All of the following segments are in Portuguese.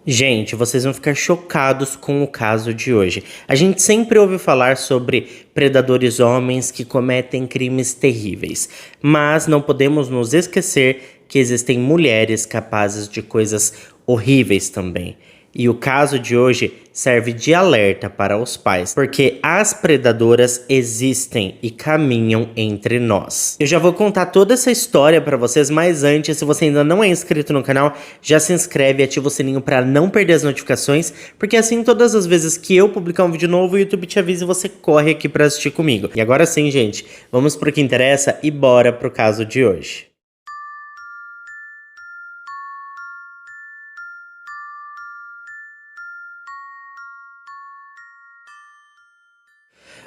Gente, vocês vão ficar chocados com o caso de hoje. A gente sempre ouve falar sobre predadores homens que cometem crimes terríveis, mas não podemos nos esquecer que existem mulheres capazes de coisas horríveis também. E o caso de hoje serve de alerta para os pais, porque as predadoras existem e caminham entre nós. Eu já vou contar toda essa história para vocês, mas antes, se você ainda não é inscrito no canal, já se inscreve e ativa o sininho para não perder as notificações, porque assim todas as vezes que eu publicar um vídeo novo, o YouTube te avisa e você corre aqui para assistir comigo. E agora sim, gente, vamos pro que interessa e bora pro caso de hoje.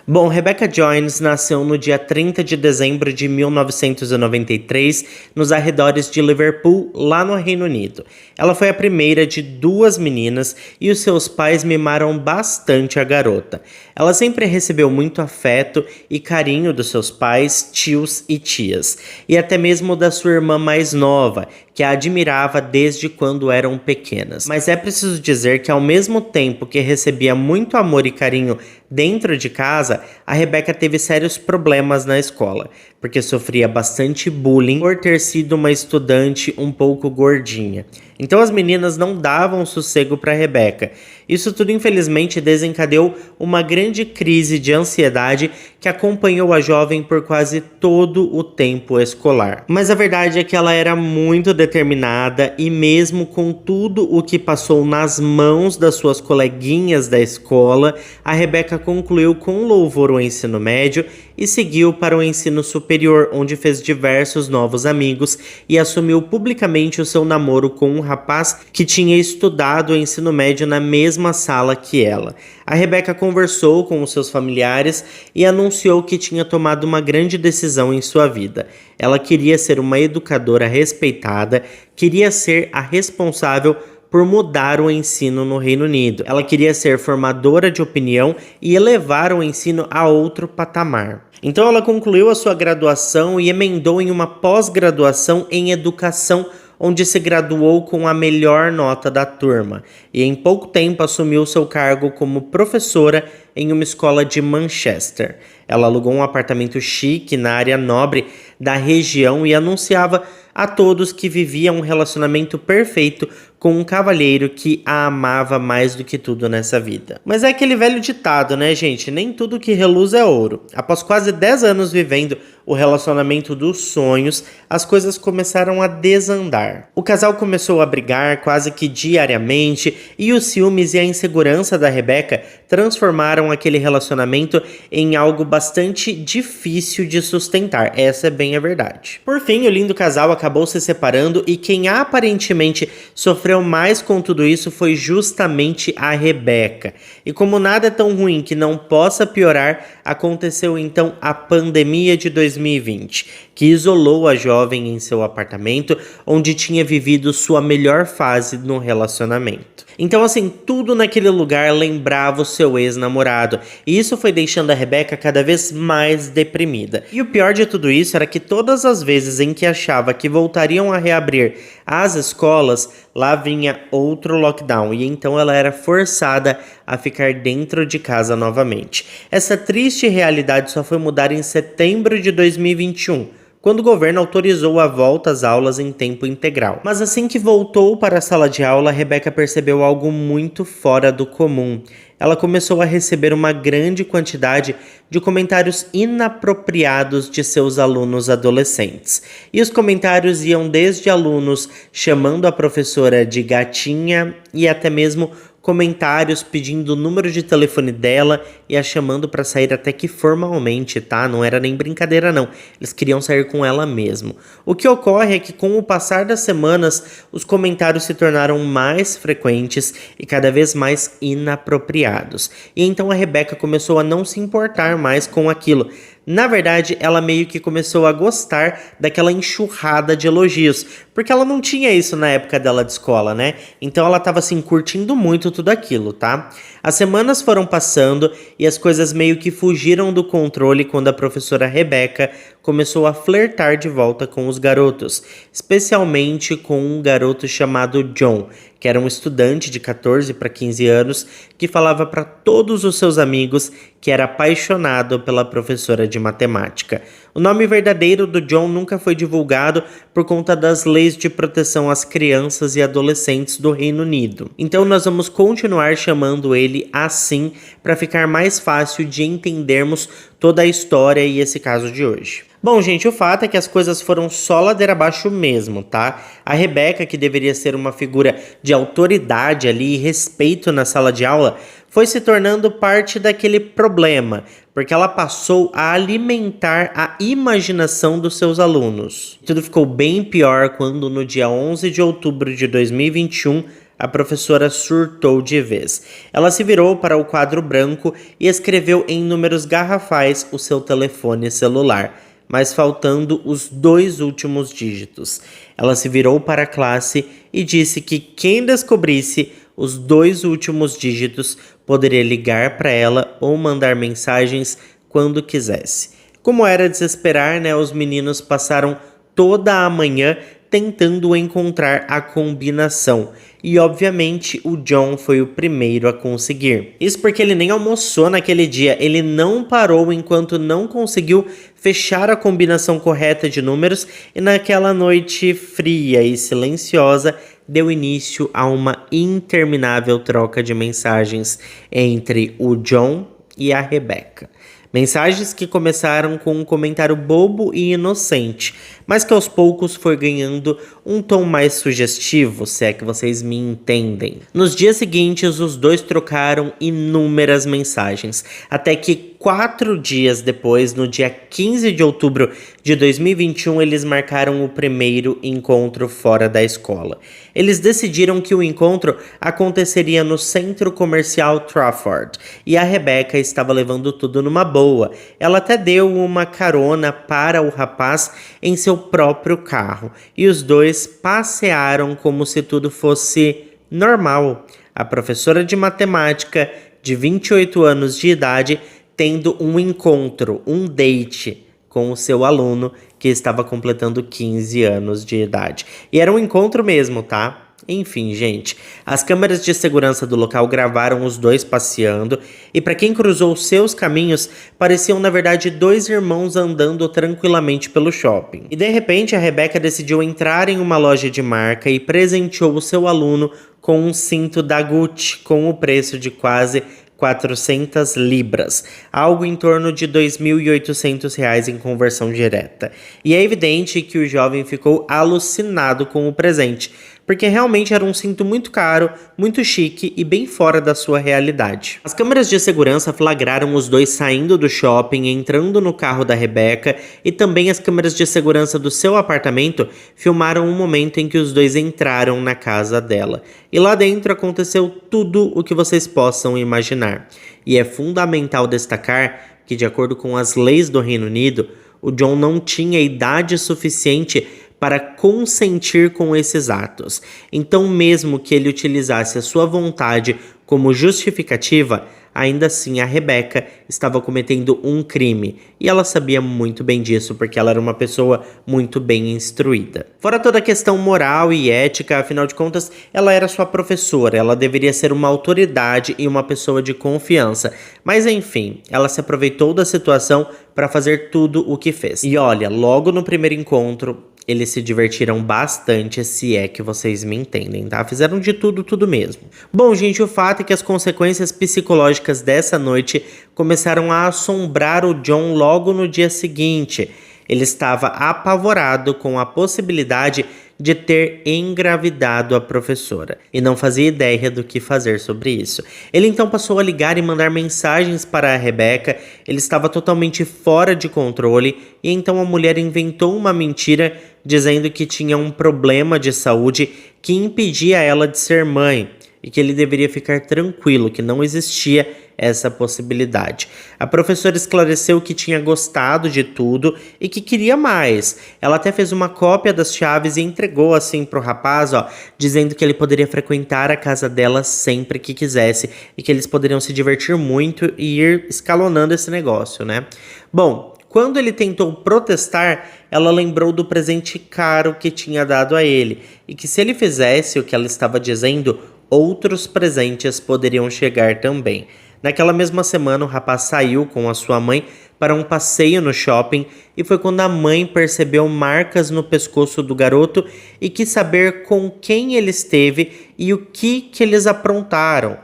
Bom, Rebecca Jones nasceu no dia 30 de dezembro de 1993, nos arredores de Liverpool, lá no Reino Unido. Ela foi a primeira de duas meninas e os seus pais mimaram bastante a garota. Ela sempre recebeu muito afeto e carinho dos seus pais, tios e tias, e até mesmo da sua irmã mais nova, que a admirava desde quando eram pequenas. Mas é preciso dizer que ao mesmo tempo que recebia muito amor e carinho dentro de casa, a Rebecca teve sérios problemas na escola, porque sofria bastante bullying por ter sido uma estudante um pouco gordinha. Então as meninas não davam sossego para Rebecca. Isso tudo infelizmente desencadeou uma grande crise de ansiedade que acompanhou a jovem por quase todo o tempo escolar. Mas a verdade é que ela era muito determinada e mesmo com tudo o que passou nas mãos das suas coleguinhas da escola, a Rebecca concluiu com louvor o ensino médio e seguiu para o ensino superior, onde fez diversos novos amigos e assumiu publicamente o seu namoro com um rapaz que tinha estudado o ensino médio na mesma sala que ela. A Rebecca conversou com os seus familiares e anunciou que tinha tomado uma grande decisão em sua vida. Ela queria ser uma educadora respeitada, queria ser a responsável por mudar o ensino no Reino Unido. Ela queria ser formadora de opinião e elevar o ensino a outro patamar. Então ela concluiu a sua graduação e emendou em uma pós-graduação em educação, onde se graduou com a melhor nota da turma e em pouco tempo assumiu seu cargo como professora em uma escola de Manchester. Ela alugou um apartamento chique na área nobre da região e anunciava a todos que vivia um relacionamento perfeito com um cavalheiro que a amava mais do que tudo nessa vida. Mas é aquele velho ditado, né, gente? Nem tudo que reluz é ouro. Após quase 10 anos vivendo o relacionamento dos sonhos, as coisas começaram a desandar. O casal começou a brigar quase que diariamente e os ciúmes e a insegurança da Rebecca transformaram aquele relacionamento em algo bastante difícil de sustentar. Essa é bem a verdade. Por fim, o lindo casal acabou se separando e quem aparentemente sofreu mais com tudo isso foi justamente a Rebecca. E como nada é tão ruim que não possa piorar, aconteceu então a pandemia de 2020, que isolou a jovem em seu apartamento, onde tinha vivido sua melhor fase no relacionamento. Então assim, tudo naquele lugar lembrava o seu ex-namorado, e isso foi deixando a Rebecca cada vez mais deprimida. E o pior de tudo isso era que todas as vezes em que achava que voltariam a reabrir as escolas, lá vinha outro lockdown, e então ela era forçada a ficar dentro de casa novamente. Essa triste realidade só foi mudar em setembro de 2021, quando o governo autorizou a volta às aulas em tempo integral. Mas assim que voltou para a sala de aula, Rebecca percebeu algo muito fora do comum. Ela começou a receber uma grande quantidade de comentários inapropriados de seus alunos adolescentes. E os comentários iam desde alunos chamando a professora de gatinha e até mesmo comentários pedindo o número de telefone dela e a chamando para sair até que formalmente, tá? Não era nem brincadeira não, eles queriam sair com ela mesmo. O que ocorre é que com o passar das semanas, os comentários se tornaram mais frequentes e cada vez mais inapropriados. E então a Rebecca começou a não se importar mais com aquilo. Na verdade, ela meio que começou a gostar daquela enxurrada de elogios, porque ela não tinha isso na época dela de escola, né? Então ela tava assim, curtindo muito tudo aquilo, tá? As semanas foram passando e as coisas meio que fugiram do controle quando a professora Rebecca começou a flertar de volta com os garotos, especialmente com um garoto chamado John, que era um estudante de 14 para 15 anos que falava para todos os seus amigos que era apaixonado pela professora de matemática. O nome verdadeiro do John nunca foi divulgado por conta das leis de proteção às crianças e adolescentes do Reino Unido. Então nós vamos continuar chamando ele assim para ficar mais fácil de entendermos toda a história e esse caso de hoje. Bom, gente, o fato é que as coisas foram só ladeira abaixo mesmo, tá? A Rebecca, que deveria ser uma figura de autoridade ali e respeito na sala de aula, foi se tornando parte daquele problema, porque ela passou a alimentar a imaginação dos seus alunos. Tudo ficou bem pior quando, no dia 11 de outubro de 2021, a professora surtou de vez. Ela se virou para o quadro branco e escreveu em números garrafais o seu telefone celular, mas faltando os 2 últimos dígitos. Ela se virou para a classe e disse que quem descobrisse os 2 últimos dígitos poderia ligar para ela ou mandar mensagens quando quisesse. Como era de se esperar, né, os meninos passaram toda a manhã tentando encontrar a combinação. E obviamente o John foi o primeiro a conseguir. Isso porque ele nem almoçou naquele dia, ele não parou enquanto não conseguiu fechar a combinação correta de números e naquela noite fria e silenciosa deu início a uma interminável troca de mensagens entre o John e a Rebecca. Mensagens que começaram com um comentário bobo e inocente, mas que aos poucos foi ganhando um tom mais sugestivo, se é que vocês me entendem. Nos dias seguintes, os dois trocaram inúmeras mensagens, até que 4 dias depois, no dia 15 de outubro de 2021, eles marcaram o primeiro encontro fora da escola. Eles decidiram que o encontro aconteceria no centro comercial Trafford, e a Rebecca estava levando tudo numa boa. Ela até deu uma carona para o rapaz em seu próprio carro, e os dois passearam como se tudo fosse normal. A professora de matemática, de 28 anos de idade, tendo um encontro, um date com o seu aluno que estava completando 15 anos de idade. E era um encontro mesmo, tá? Enfim, gente, as câmeras de segurança do local gravaram os dois passeando e para quem cruzou seus caminhos, pareciam na verdade 2 irmãos andando tranquilamente pelo shopping. E de repente a Rebecca decidiu entrar em uma loja de marca e presenteou o seu aluno com um cinto da Gucci com o preço de quase 400 libras, algo em torno de R$ 2.800 em conversão direta. E é evidente que o jovem ficou alucinado com o presente, porque realmente era um cinto muito caro, muito chique e bem fora da sua realidade. As câmeras de segurança flagraram os dois saindo do shopping, entrando no carro da Rebecca, e também as câmeras de segurança do seu apartamento filmaram o momento em que os dois entraram na casa dela. E lá dentro aconteceu tudo o que vocês possam imaginar. E é fundamental destacar que, de acordo com as leis do Reino Unido, o John não tinha idade suficiente para consentir com esses atos. Então, mesmo que ele utilizasse a sua vontade como justificativa, ainda assim a Rebecca estava cometendo um crime. E ela sabia muito bem disso, porque ela era uma pessoa muito bem instruída. Fora toda a questão moral e ética, afinal de contas, ela era sua professora. Ela deveria ser uma autoridade e uma pessoa de confiança. Mas enfim, ela se aproveitou da situação para fazer tudo o que fez. E olha, logo no primeiro encontro, eles se divertiram bastante, se é que vocês me entendem, tá? Fizeram de tudo mesmo. Bom, gente, o fato é que as consequências psicológicas dessa noite começaram a assombrar o John logo no dia seguinte. Ele estava apavorado com a possibilidade de ter engravidado a professora e não fazia ideia do que fazer sobre isso. Ele então passou a ligar e mandar mensagens para a Rebecca. Ele estava totalmente fora de controle e então a mulher inventou uma mentira dizendo que tinha um problema de saúde que impedia ela de ser mãe e que ele deveria ficar tranquilo, que não existia essa possibilidade. A professora esclareceu que tinha gostado de tudo e que queria mais. Ela até fez uma cópia das chaves e entregou assim pro rapaz, dizendo que ele poderia frequentar a casa dela sempre que quisesse e que eles poderiam se divertir muito e ir escalonando esse negócio, né? Bom, Quando ele tentou protestar, ela lembrou do presente caro que tinha dado a ele e que se ele fizesse o que ela estava dizendo, outros presentes poderiam chegar também. Naquela mesma semana, o rapaz saiu com a sua mãe para um passeio no shopping e foi quando a mãe percebeu marcas no pescoço do garoto e quis saber com quem ele esteve e o que eles aprontaram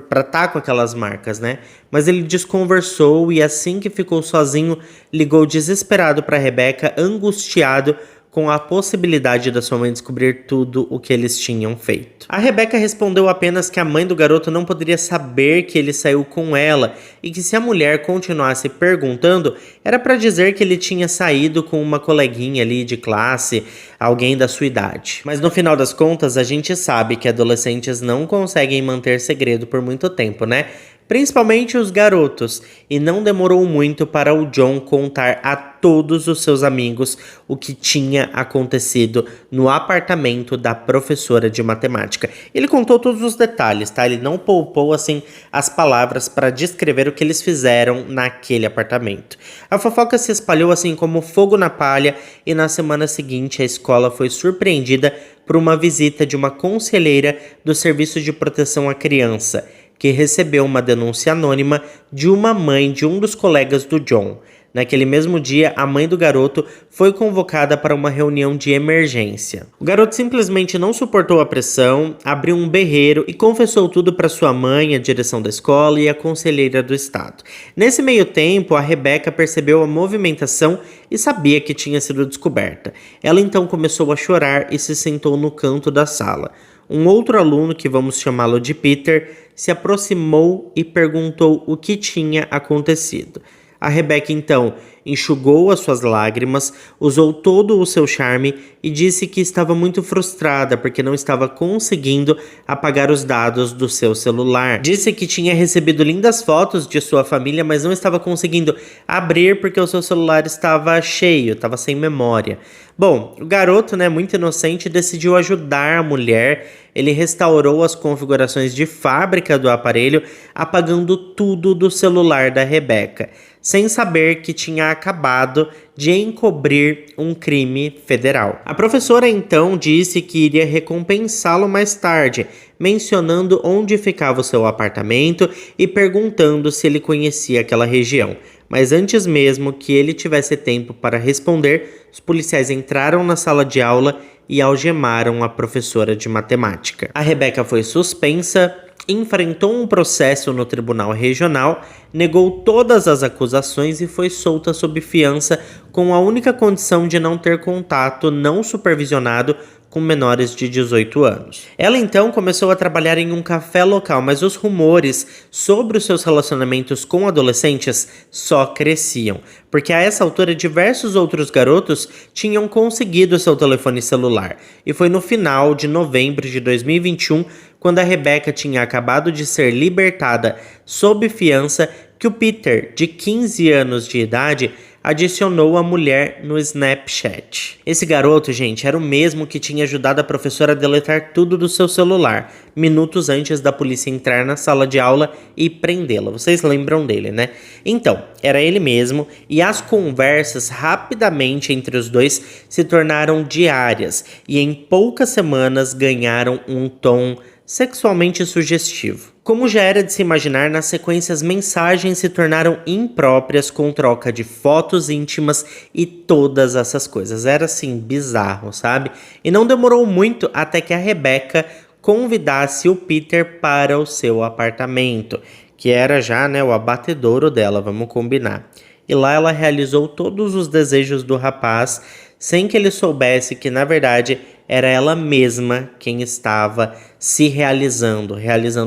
para estar com aquelas marcas, né? Mas ele desconversou e assim que ficou sozinho, ligou desesperado para Rebecca, angustiado com a possibilidade da sua mãe descobrir tudo o que eles tinham feito. A Rebecca respondeu apenas que a mãe do garoto não poderia saber que ele saiu com ela e que se a mulher continuasse perguntando, era para dizer que ele tinha saído com uma coleguinha ali de classe, alguém da sua idade. Mas no final das contas, a gente sabe que adolescentes não conseguem manter segredo por muito tempo, né? Principalmente os garotos, e não demorou muito para o John contar a todos os seus amigos o que tinha acontecido no apartamento da professora de matemática. Ele contou todos os detalhes, tá? Ele não poupou, assim, as palavras para descrever o que eles fizeram naquele apartamento. A fofoca se espalhou assim como fogo na palha, e na semana seguinte a escola foi surpreendida por uma visita de uma conselheira do Serviço de Proteção à Criança, que recebeu uma denúncia anônima de uma mãe de um dos colegas do John. Naquele mesmo dia, a mãe do garoto foi convocada para uma reunião de emergência. O garoto simplesmente não suportou a pressão, abriu um berreiro e confessou tudo para sua mãe, a direção da escola e a conselheira do estado. Nesse meio tempo, a Rebecca percebeu a movimentação e sabia que tinha sido descoberta. Ela então começou a chorar e se sentou no canto da sala. Um outro aluno, que vamos chamá-lo de Peter, se aproximou e perguntou o que tinha acontecido. A Rebecca então enxugou as suas lágrimas, usou todo o seu charme e disse que estava muito frustrada porque não estava conseguindo apagar os dados do seu celular. Disse que tinha recebido lindas fotos de sua família, mas não estava conseguindo abrir porque o seu celular estava cheio, estava sem memória. Bom, o garoto, né, muito inocente, decidiu ajudar a mulher. Ele restaurou as configurações de fábrica do aparelho, apagando tudo do celular da Rebecca, sem saber que tinha acabado de encobrir um crime federal. A professora então disse que iria recompensá-lo mais tarde, mencionando onde ficava o seu apartamento e perguntando se ele conhecia aquela região. Mas antes mesmo que ele tivesse tempo para responder, os policiais entraram na sala de aula e algemaram a professora de matemática. A Rebecca foi suspensa, enfrentou um processo no tribunal regional, negou todas as acusações e foi solta sob fiança com a única condição de não ter contato não supervisionado com menores de 18 anos. Ela então começou a trabalhar em um café local, mas os rumores sobre os seus relacionamentos com adolescentes só cresciam, porque a essa altura diversos outros garotos tinham conseguido seu telefone celular, e foi no final de novembro de 2021, quando a Rebecca tinha acabado de ser libertada sob fiança, que o Peter, de 15 anos de idade, adicionou a mulher no Snapchat. Esse garoto, gente, era o mesmo que tinha ajudado a professora a deletar tudo do seu celular, minutos antes da polícia entrar na sala de aula e prendê-la. Vocês lembram dele, né? Então, era ele mesmo, e as conversas rapidamente entre os dois se tornaram diárias, e em poucas semanas ganharam um tom sexualmente sugestivo. Como já era de se imaginar, na sequência as mensagens se tornaram impróprias com troca de fotos íntimas e todas essas coisas. Era assim, bizarro, sabe? E não demorou muito até que a Rebecca convidasse o Peter para o seu apartamento, que era já, né, o abatedouro dela, vamos combinar. E lá ela realizou todos os desejos do rapaz, sem que ele soubesse que, na verdade, era ela mesma quem estava se realizando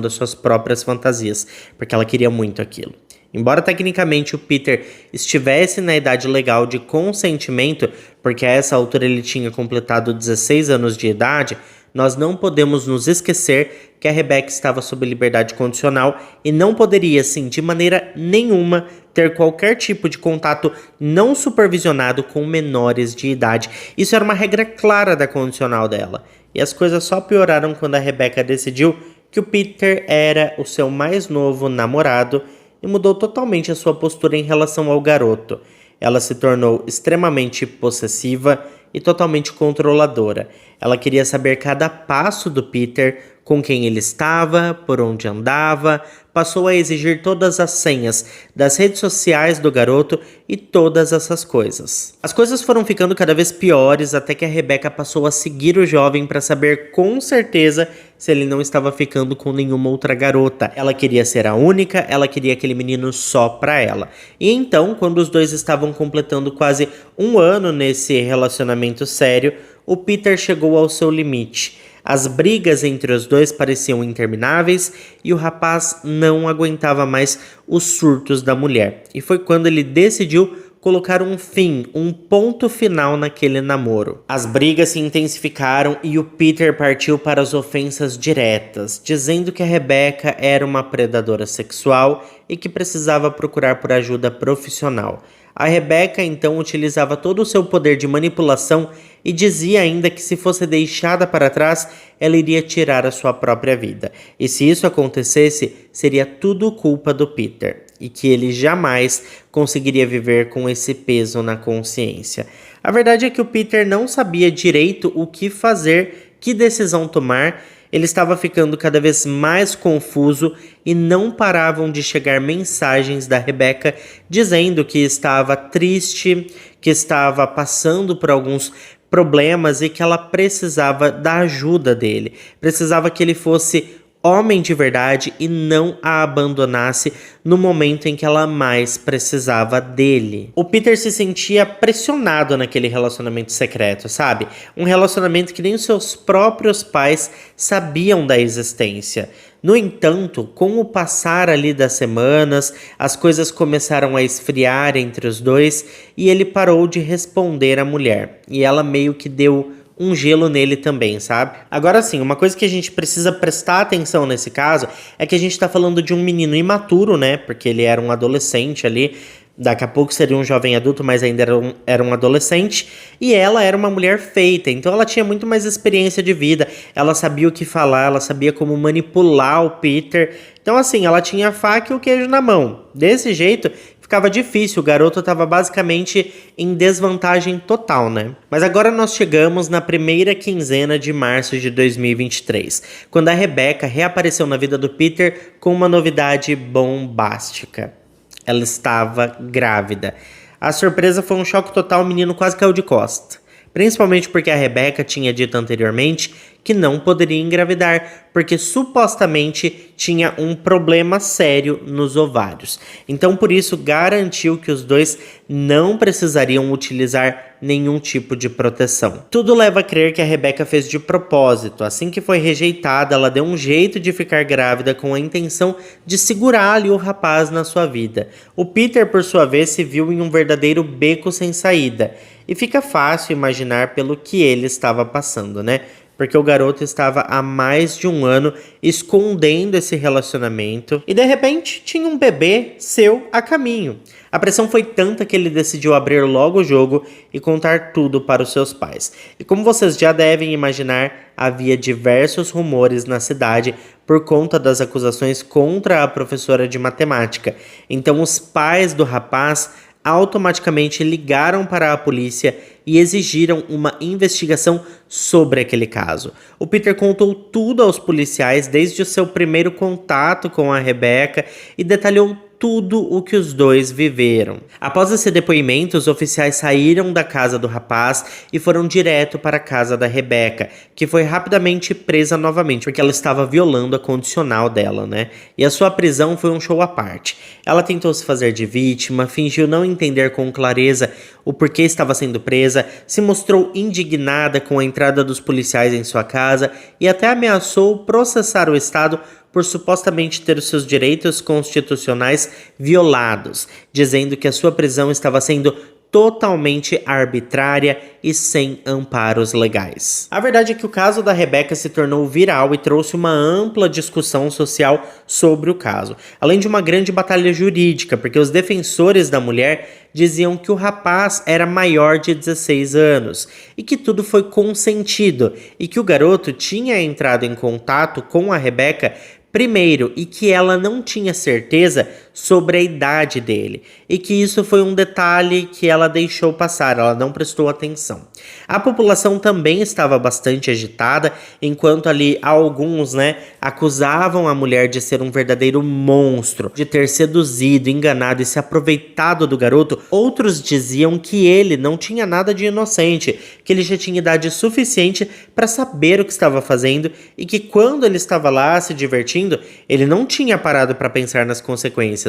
as suas próprias fantasias, porque ela queria muito aquilo. Embora tecnicamente o Peter estivesse na idade legal de consentimento, porque a essa altura ele tinha completado 16 anos de idade, nós não podemos nos esquecer que a Rebecca estava sob liberdade condicional e não poderia, assim, de maneira nenhuma, ter qualquer tipo de contato não supervisionado com menores de idade. Isso era uma regra clara da condicional dela. E as coisas só pioraram quando a Rebecca decidiu que o Peter era o seu mais novo namorado e mudou totalmente a sua postura em relação ao garoto. Ela se tornou extremamente possessiva e totalmente controladora. Ela queria saber cada passo do Peter, com quem ele estava, por onde andava, passou a exigir todas as senhas das redes sociais do garoto e todas essas coisas. As coisas foram ficando cada vez piores até que a Rebecca passou a seguir o jovem para saber com certeza se ele não estava ficando com nenhuma outra garota. Ela queria ser a única, ela queria aquele menino só para ela. E então, quando os dois estavam completando quase um ano nesse relacionamento sério, o Peter chegou ao seu limite. As brigas entre os dois pareciam intermináveis e o rapaz não aguentava mais os surtos da mulher. E foi quando ele decidiu colocar um fim, um ponto final naquele namoro. As brigas se intensificaram e o Peter partiu para as ofensas diretas, dizendo que a Rebecca era uma predadora sexual e que precisava procurar por ajuda profissional. A Rebecca então utilizava todo o seu poder de manipulação e dizia ainda que se fosse deixada para trás, ela iria tirar a sua própria vida. E se isso acontecesse, seria tudo culpa do Peter, e que ele jamais conseguiria viver com esse peso na consciência. A verdade é que o Peter não sabia direito o que fazer, que decisão tomar. Ele estava ficando cada vez mais confuso e não paravam de chegar mensagens da Rebecca dizendo que estava triste, que estava passando por alguns problemas e que ela precisava da ajuda dele. Precisava que ele fosse homem de verdade e não a abandonasse no momento em que ela mais precisava dele. O Peter se sentia pressionado naquele relacionamento secreto, sabe? Um relacionamento que nem os seus próprios pais sabiam da existência. No entanto, com o passar ali das semanas, as coisas começaram a esfriar entre os dois e ele parou de responder à mulher. E ela meio que deu um gelo nele também, sabe? Agora sim, uma coisa que a gente precisa prestar atenção nesse caso é que a gente tá falando de um menino imaturo, né? Porque ele era um adolescente ali, daqui a pouco seria um jovem adulto, mas ainda era um adolescente, e ela era uma mulher feita, então ela tinha muito mais experiência de vida, ela sabia o que falar, ela sabia como manipular o Peter, então assim, ela tinha a faca e o queijo na mão. Desse jeito, ficava difícil, o garoto estava basicamente em desvantagem total, né? Mas agora nós chegamos na primeira quinzena de março de 2023, quando a Rebecca reapareceu na vida do Peter com uma novidade bombástica. Ela estava grávida. A surpresa foi um choque total, o menino quase caiu de costa. Principalmente porque a Rebecca tinha dito anteriormente que não poderia engravidar, porque supostamente tinha um problema sério nos ovários. Então, por isso, garantiu que os dois não precisariam utilizar nenhum tipo de proteção. Tudo leva a crer que a Rebecca fez de propósito. Assim que foi rejeitada, ela deu um jeito de ficar grávida com a intenção de segurar ali o rapaz na sua vida. O Peter, por sua vez, se viu em um verdadeiro beco sem saída. E fica fácil imaginar pelo que ele estava passando, né? Porque o garoto estava há mais de um ano escondendo esse relacionamento e de repente tinha um bebê seu a caminho. A pressão foi tanta que ele decidiu abrir logo o jogo e contar tudo para os seus pais. E como vocês já devem imaginar, havia diversos rumores na cidade por conta das acusações contra a professora de matemática. Então os pais do rapaz automaticamente ligaram para a polícia e exigiram uma investigação sobre aquele caso. O Peter contou tudo aos policiais desde o seu primeiro contato com a Rebecca e detalhou tudo o que os dois viveram. Após esse depoimento, os oficiais saíram da casa do rapaz e foram direto para a casa da Rebecca, que foi rapidamente presa novamente, porque ela estava violando a condicional dela, né? E a sua prisão foi um show à parte. Ela tentou se fazer de vítima, fingiu não entender com clareza o porquê estava sendo presa, se mostrou indignada com a entrada dos policiais em sua casa e até ameaçou processar o Estado por supostamente ter os seus direitos constitucionais violados, dizendo que a sua prisão estava sendo totalmente arbitrária e sem amparos legais. A verdade é que o caso da Rebecca se tornou viral e trouxe uma ampla discussão social sobre o caso, além de uma grande batalha jurídica, porque os defensores da mulher diziam que o rapaz era maior de 16 anos e que tudo foi consentido e que o garoto tinha entrado em contato com a Rebecca primeiro, e que ela não tinha certeza sobre a idade dele, e que isso foi um detalhe que ela deixou passar, ela não prestou atenção. A população também estava bastante agitada, enquanto ali alguns, acusavam a mulher de ser um verdadeiro monstro, de ter seduzido, enganado e se aproveitado do garoto. Outros diziam que ele não tinha nada de inocente, que ele já tinha idade suficiente para saber o que estava fazendo e que quando ele estava lá se divertindo, ele não tinha parado para pensar nas consequências,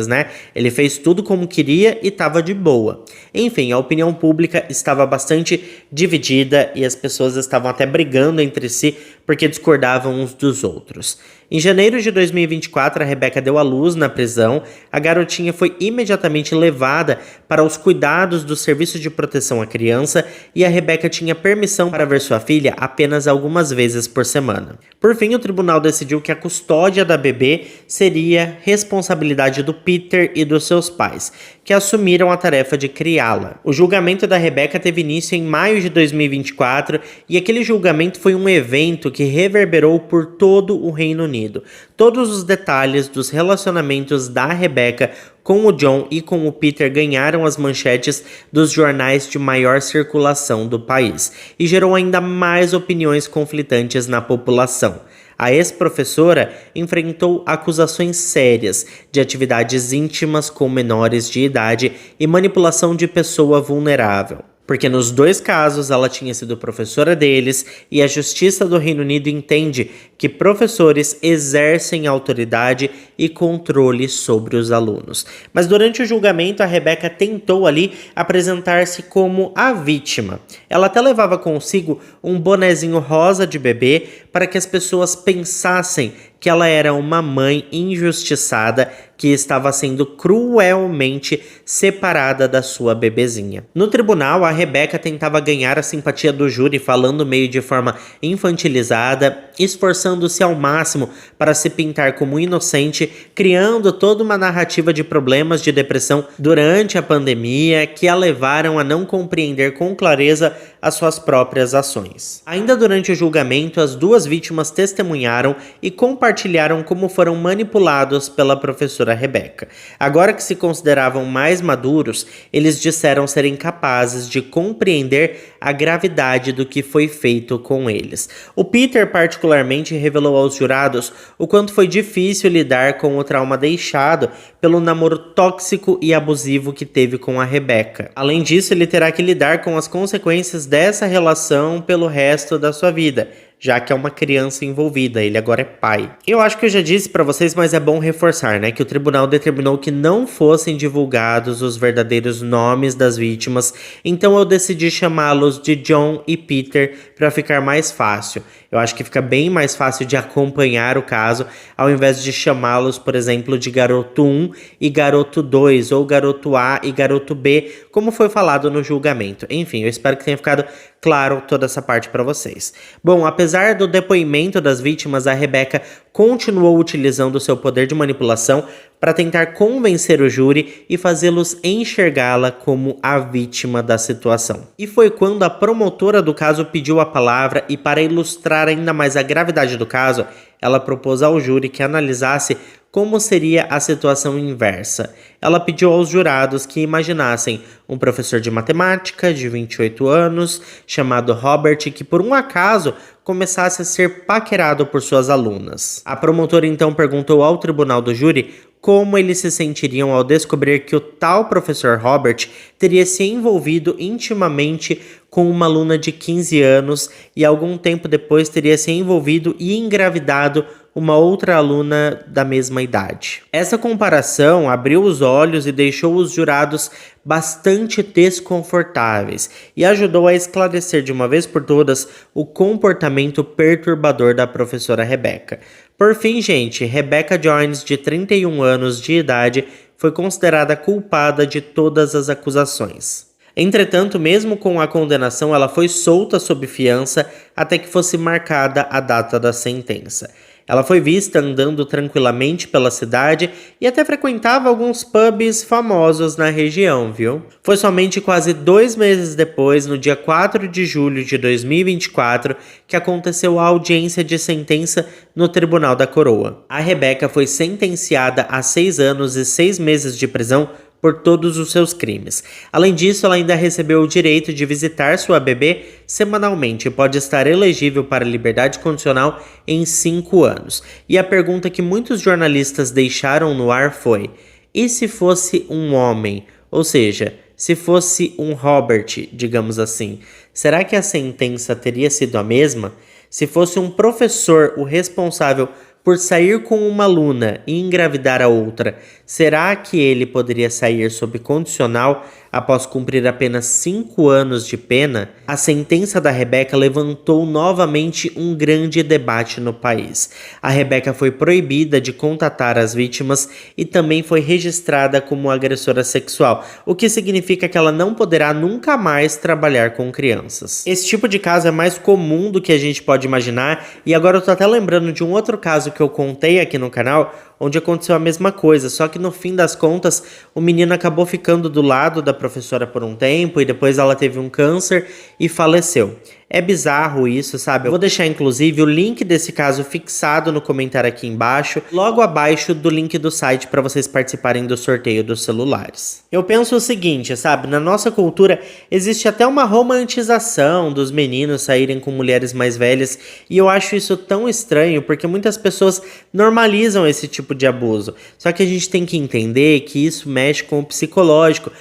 Ele fez tudo como queria e estava de boa. Enfim, a opinião pública estava bastante dividida e as pessoas estavam até brigando entre si porque discordavam uns dos outros. Em janeiro de 2024, a Rebecca deu à luz na prisão. A garotinha foi imediatamente levada para os cuidados do Serviço de Proteção à Criança e a Rebecca tinha permissão para ver sua filha apenas algumas vezes por semana. Por fim, o tribunal decidiu que a custódia da bebê seria responsabilidade do Peter e dos seus pais, que assumiram a tarefa de criá-la. O julgamento da Rebecca teve início em maio de 2024 e aquele julgamento foi um evento que reverberou por todo o Reino Unido. Todos os detalhes dos relacionamentos da Rebecca com o John e com o Peter ganharam as manchetes dos jornais de maior circulação do país e gerou ainda mais opiniões conflitantes na população. A ex-professora enfrentou acusações sérias de atividades íntimas com menores de idade e manipulação de pessoa vulnerável. Porque nos dois casos ela tinha sido professora deles e a Justiça do Reino Unido entende que professores exercem autoridade e controle sobre os alunos. Mas durante o julgamento a Rebecca tentou ali apresentar-se como a vítima. Ela até levava consigo um bonezinho rosa de bebê para que as pessoas pensassem que ela era uma mãe injustiçada que estava sendo cruelmente separada da sua bebezinha. No tribunal, a Rebecca tentava ganhar a simpatia do júri falando meio de forma infantilizada, esforçando-se ao máximo para se pintar como inocente, criando toda uma narrativa de problemas de depressão durante a pandemia que a levaram a não compreender com clareza as suas próprias ações. Ainda durante o julgamento, as duas vítimas testemunharam e compartilharam como foram manipulados pela professora Rebecca. Agora que se consideravam mais maduros, eles disseram serem capazes de compreender a gravidade do que foi feito com eles. O Peter, particularmente, revelou aos jurados o quanto foi difícil lidar com o trauma deixado pelo namoro tóxico e abusivo que teve com a Rebecca. Além disso, ele terá que lidar com as consequências dessa relação pelo resto da sua vida, já que é uma criança envolvida, ele agora é pai. Eu acho que eu já disse pra vocês, mas é bom reforçar, que o tribunal determinou que não fossem divulgados os verdadeiros nomes das vítimas, então eu decidi chamá-los de John e Peter para ficar mais fácil. Eu acho que fica bem mais fácil de acompanhar o caso, ao invés de chamá-los, por exemplo, de garoto 1 e garoto 2, ou garoto A e garoto B, como foi falado no julgamento. Enfim, eu espero que tenha ficado claro toda essa parte para vocês. Bom, apesar do depoimento das vítimas, a Rebecca continuou utilizando seu poder de manipulação para tentar convencer o júri e fazê-los enxergá-la como a vítima da situação. E foi quando a promotora do caso pediu a palavra e, para ilustrar ainda mais a gravidade do caso, ela propôs ao júri que analisasse como seria a situação inversa. Ela pediu aos jurados que imaginassem um professor de matemática de 28 anos, chamado Robert, que por um acaso começasse a ser paquerado por suas alunas. A promotora então perguntou ao tribunal do júri como eles se sentiriam ao descobrir que o tal professor Robert teria se envolvido intimamente com uma aluna de 15 anos e algum tempo depois teria se envolvido e engravidado uma outra aluna da mesma idade. Essa comparação abriu os olhos e deixou os jurados bastante desconfortáveis e ajudou a esclarecer de uma vez por todas o comportamento perturbador da professora Rebecca. Por fim, gente, Rebecca Jones, de 31 anos de idade, foi considerada culpada de todas as acusações. Entretanto, mesmo com a condenação, ela foi solta sob fiança até que fosse marcada a data da sentença. Ela foi vista andando tranquilamente pela cidade e até frequentava alguns pubs famosos na região, viu? Foi somente quase 2 meses depois, no dia 4 de julho de 2024, que aconteceu a audiência de sentença no Tribunal da Coroa. A Rebeca foi sentenciada a 6 anos e 6 meses de prisão por todos os seus crimes. Além disso, ela ainda recebeu o direito de visitar sua bebê semanalmente e pode estar elegível para liberdade condicional em 5 anos. E a pergunta que muitos jornalistas deixaram no ar foi: e se fosse um homem? Ou seja, se fosse um Robert, digamos assim, será que a sentença teria sido a mesma? Se fosse um professor o responsável por sair com uma aluna e engravidar a outra, será que ele poderia sair sob condicional após cumprir apenas 5 anos de pena? A sentença da Rebeca levantou novamente um grande debate no país. A Rebeca foi proibida de contatar as vítimas e também foi registrada como agressora sexual, o que significa que ela não poderá nunca mais trabalhar com crianças. Esse tipo de caso é mais comum do que a gente pode imaginar, e agora eu tô até lembrando de um outro caso que eu contei aqui no canal, onde aconteceu a mesma coisa, só que no fim das contas o menino acabou ficando do lado da professora por um tempo e depois ela teve um câncer e faleceu. É bizarro isso, sabe? Eu vou deixar inclusive o link desse caso fixado no comentário aqui embaixo, logo abaixo do link do site para vocês participarem do sorteio dos celulares. Eu penso o seguinte, sabe? Na nossa cultura existe até uma romantização dos meninos saírem com mulheres mais velhas, e eu acho isso tão estranho porque muitas pessoas normalizam esse tipo de abuso. Só que a gente tem que entender que isso mexe com o psicológico.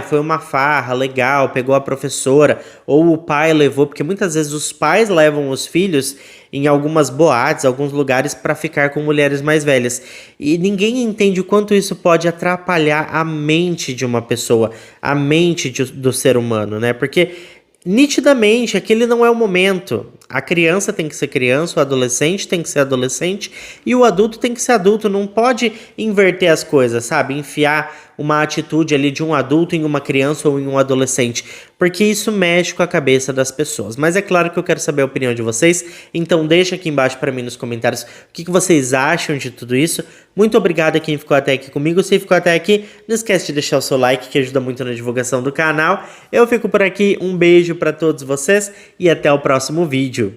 Foi uma farra, legal, pegou a professora, ou o pai levou, porque muitas vezes os pais levam os filhos em algumas boates, alguns lugares para ficar com mulheres mais velhas. E ninguém entende o quanto isso pode atrapalhar a mente de uma pessoa, a mente do ser humano, né? Porque nitidamente aquele não é o momento. A criança tem que ser criança, o adolescente tem que ser adolescente e o adulto tem que ser adulto. Não pode inverter as coisas, sabe? Enfiar uma atitude ali de um adulto em uma criança ou em um adolescente, porque isso mexe com a cabeça das pessoas. Mas é claro que eu quero saber a opinião de vocês, então deixa aqui embaixo para mim nos comentários o que vocês acham de tudo isso. Muito obrigado a quem ficou até aqui comigo. Se ficou até aqui, não esquece de deixar o seu like, que ajuda muito na divulgação do canal. Eu fico por aqui, um beijo para todos vocês e até o próximo vídeo.